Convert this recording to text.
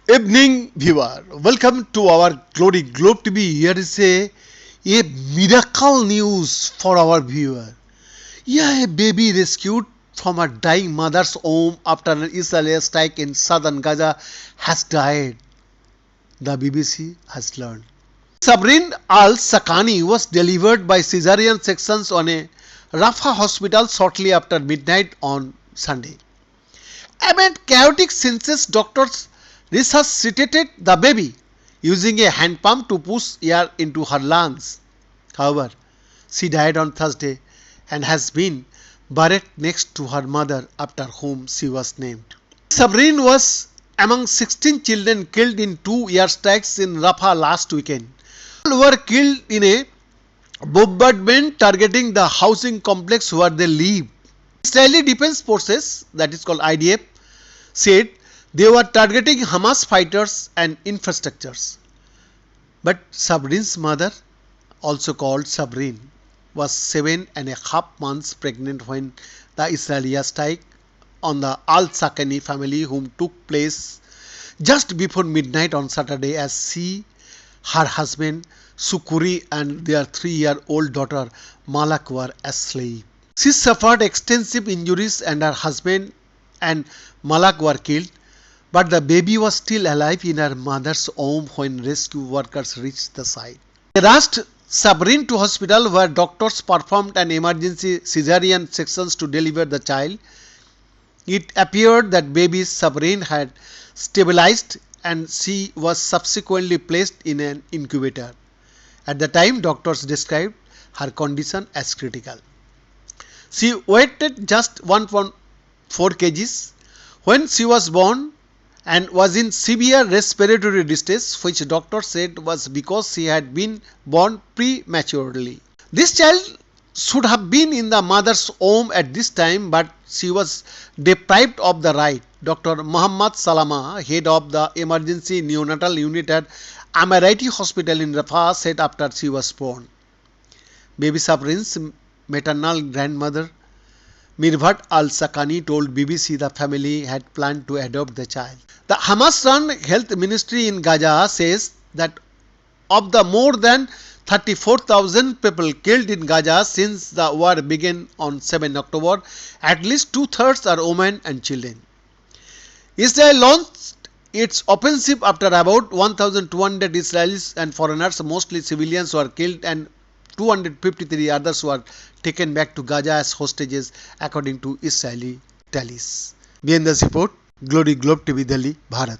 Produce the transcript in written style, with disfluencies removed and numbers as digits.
Evening viewer, welcome to our Glory Globe TV. Here is a miracle news for our viewer. Yeah, a baby rescued from a dying mother's womb after an Israeli strike in southern Gaza has died, the BBC has learned. Sabrin al-Sakani was delivered by caesarean sections on a Rafah hospital shortly after midnight on Sunday. Amid chaotic scenes, doctors resuscitated the baby using a hand pump to push air into her lungs. However, she died on Thursday and has been buried next to her mother, after whom she was named. Sabrin was among 16 children killed in two airstrikes in Rafah last weekend. All were killed in a bombardment targeting the housing complex where they live. Israeli Defense Forces, that is called IDF, said they were targeting Hamas fighters and infrastructures. But Sabrin's mother, also called Sabrin, was 7.5 months pregnant when the Israeli strike on the al-Sakani family, whom took place just before midnight on Saturday, as she, her husband Sukuri and their 3-year-old daughter Malak were asleep. She suffered extensive injuries and her husband and Malak were killed, but the baby was still alive in her mother's womb when rescue workers reached the site. They rushed Sabrin to hospital where doctors performed an emergency caesarean section to deliver the child. It appeared that baby Sabrin had stabilized and she was subsequently placed in an incubator. At the time, doctors described her condition as critical. She weighed just 1.4 kgs when she was born and was in severe respiratory distress, which doctors said was because she had been born prematurely. This child should have been in the mother's womb at this time, but she was deprived of the right. Dr. Muhammad Salama, head of the emergency neonatal unit at Amirati Hospital in Rafah, said after she was born. Baby Sabrin's maternal grandmother Mirvat al-Sakani told BBC the family had planned to adopt the child. The Hamas-run health ministry in Gaza says that of the more than 34,000 people killed in Gaza since the war began on 7 October, at least two-thirds are women and children. Israel launched its offensive after about 1,200 Israelis and foreigners, mostly civilians, were killed and 253 others were taken back to Gaza as hostages, according to Israeli tallies. Behind the report, Glory Globe TV, Delhi, Bharat.